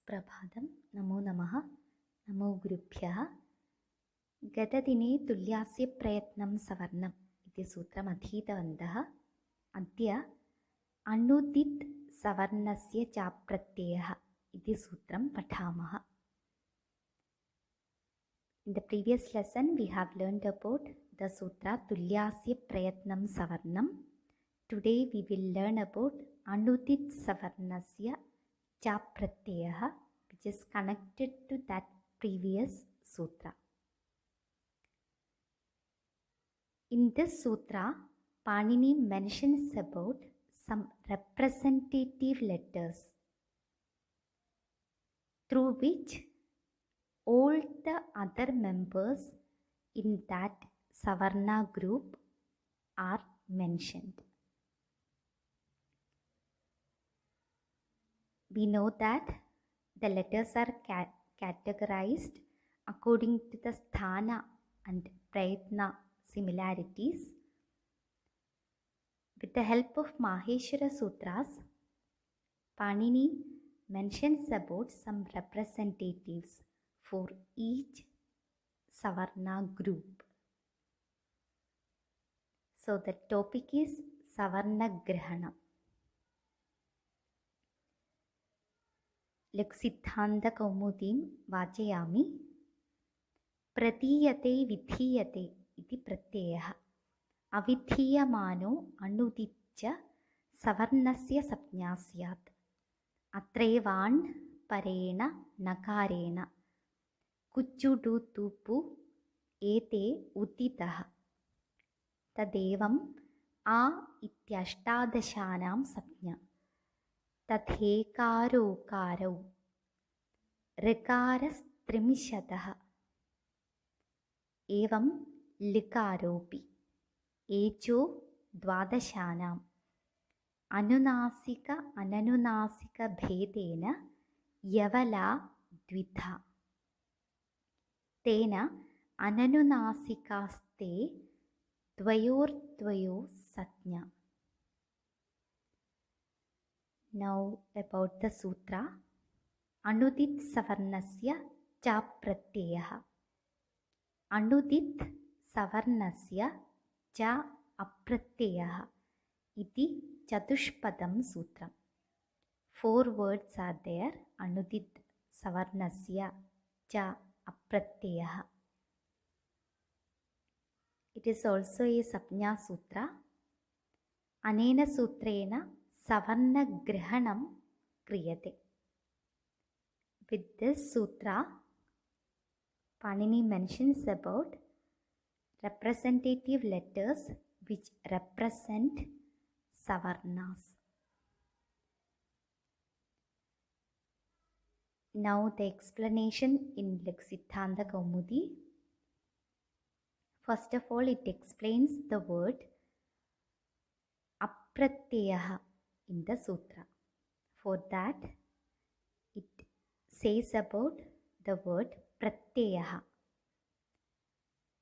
सुप्रभातं, नमो नमः, नमो गुरुभ्यः। गतदिने तुल्यास्य प्रयत्नं सवर्णम् इति सूत्रम् अधीतवन्तः। अद्य अणुदित् सवर्णस्य चाप्रत्ययः इति सूत्रं पठामः. In the previous lesson, we have learned about the sutra Tulyasya Prayatnam Savarnam. Today we will learn about Anudit Savarnasya Chapratyaya, which is connected to that previous sutra. In this sutra, Panini mentions about some representative letters through which all the other members in that Savarna group are mentioned. We know that the letters are categorized according to the sthana and prayatna similarities. With the help of Maheshwara Sutras, Panini mentions about some representatives for each Savarna group. So the topic is Savarna Grahana. लघुसिद्धान्त कौमुदीं वाचयामि. प्रतीयते विधीयते इति प्रत्ययः अविधीयमानो अणुदिच्च सवर्णस्य संज्ञा स्यात्. अत्रैवाण् परेण नकारेण कुच्चुडुतुपु एते उदितः. तदेवम् आ इत्यष्टादशानां संज्ञा. तथेकारोकारौ ऋकारस्त्रिंशतः. एवं लिकारोऽपि echo द्वादशानाम्. अनुनासिक अननुनासिकभेदेन यवला द्विधा. तेन अननुनासिकास्ते द्वयोर्द्वयो संज्ञा. Now about the sutra. Anudit savarnasya cha pratyayah. Anudit savarnasya cha apratyayah iti chatushpadam sutram. 4 words are there. Anudit savarnasya cha apratyayah. It is also a sapnya sutra. Anena sutrena Savarna Grahanam Kriyate. With this sutra, Panini mentions about representative letters which represent Savarnas. Now the explanation in Lexithanda Kaumudi. First of all, it explains the word Apratyaha in the sutra. For that, it says about the word Pratyaha.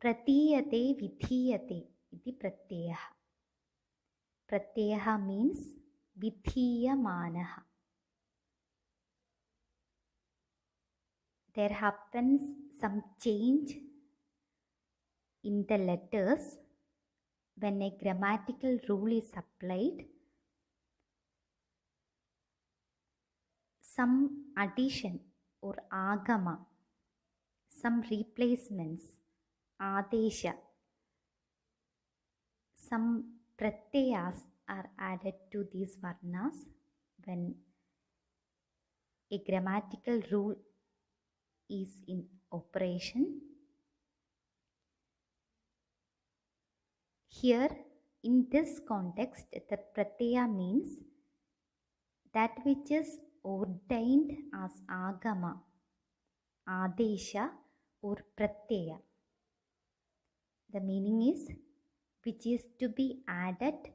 Pratiyate vidhiyate iti Pratyaha. Pratyaha means vidhiyamanaha. There happens some change in the letters when a grammatical rule is applied. Some addition or agama, some replacements, adesha, some pratyayas are added to these varnas when a grammatical rule is in operation. Here, in this context, the pratyaya means that which is ordained as agama, adesha or pratyaya. The meaning is which is to be added,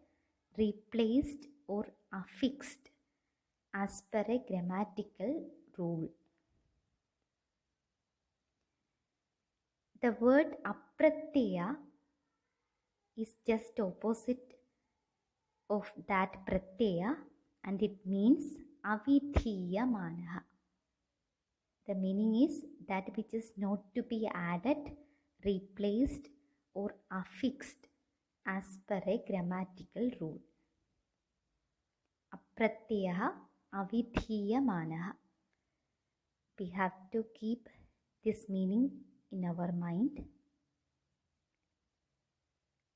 replaced or affixed as per a grammatical rule. The word apratyaya is just opposite of that pratyaya and it means avidhiyamanaha. The meaning is that which is not to be added, replaced or affixed as per a grammatical rule. Apratyaya avidhiyamanaha. We have to keep this meaning in our mind.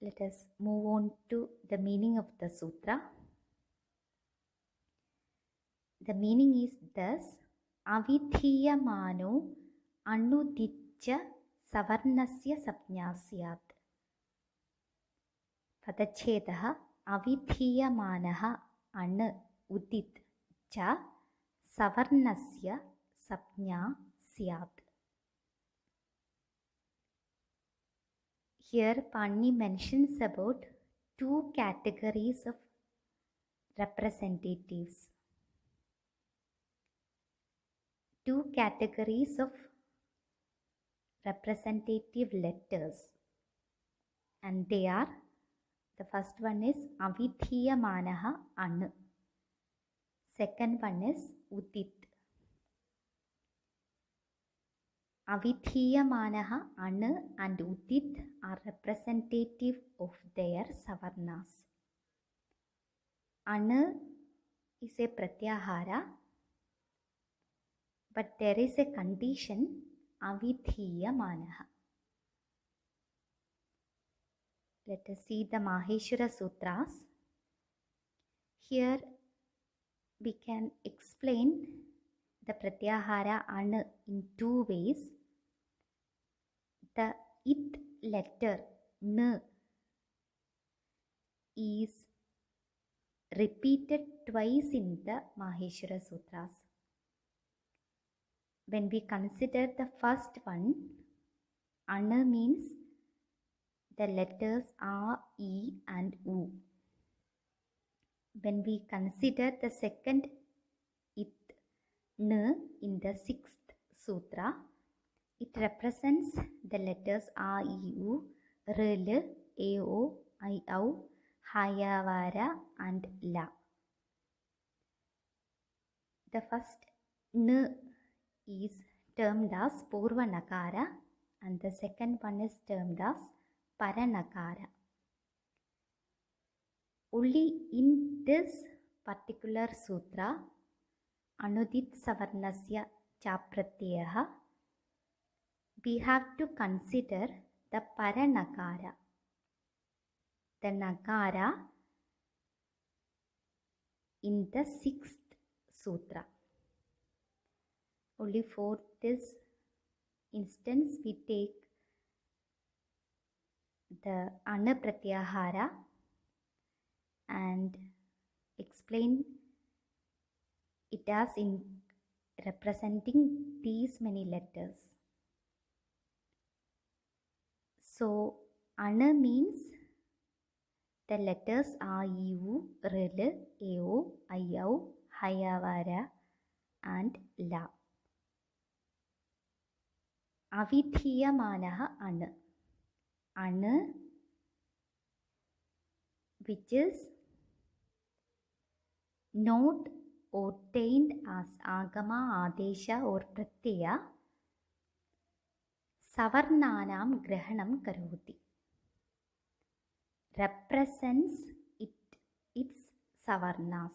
Let us move on to the meaning of the sutra. The meaning is thus: avidhiyamano anudicca savarnasya sapnya syat. Padachetaha avidhiyamanaha an udit cha savarnasya sapnya syat. Here Panini mentions about two categories of representatives. Two categories of representative letters, and they are, the first one is avidhiyamanaha an, second one is udit. Avidhiyamanaha an and udit are representative of their savarnas. An is a pratyahara, but there is a condition, avidhiyamanaha. Let us see the Maheshwara Sutras. Here we can explain the pratyahara an in two ways. The it letter n is repeated twice in the Maheshwara Sutras. When we consider the first one, an means the letters a, e and u. When we consider the second it, n, in the sixth sutra, it represents the letters a, e, u, r, l, a, o, I, au, hayavara and la. The first n is termed as Purva Nakara and the second one is termed as Paranakara. Only in this particular sutra, Anudit Savarnasya Chapratyaha, we have to consider the Paranakara. The Nakara in the sixth sutra. Only for this instance we take the Ana Pratyahara and explain it as in representing these many letters. So Ana means the letters a, e, u, r, l, a, o, I, au, hayavara and la. Avidhiyamanaha an. An, which is not ordained as agama, adesha or pratyaya, savarnanam grahanam karoti. Represents its savarnas.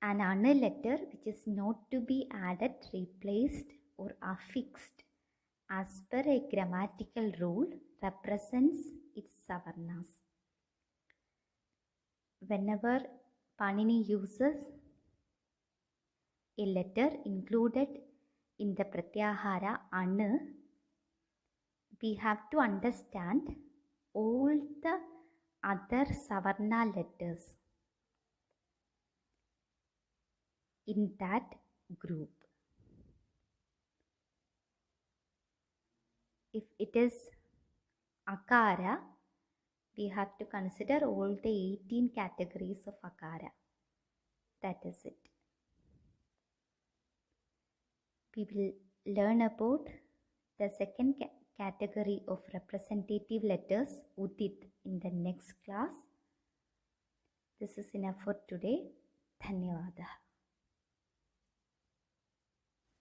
An ana letter which is not to be added, replaced or affixed as per a grammatical rule represents its savarnas. Whenever Panini uses a letter included in the pratyahara an, we have to understand all the other savarna letters in that group. If it is akara, we have to consider all the 18 categories of akara. That is it. We will learn about the second category of representative letters, udit, in the next class. This is enough for today. Dhanyavadaha.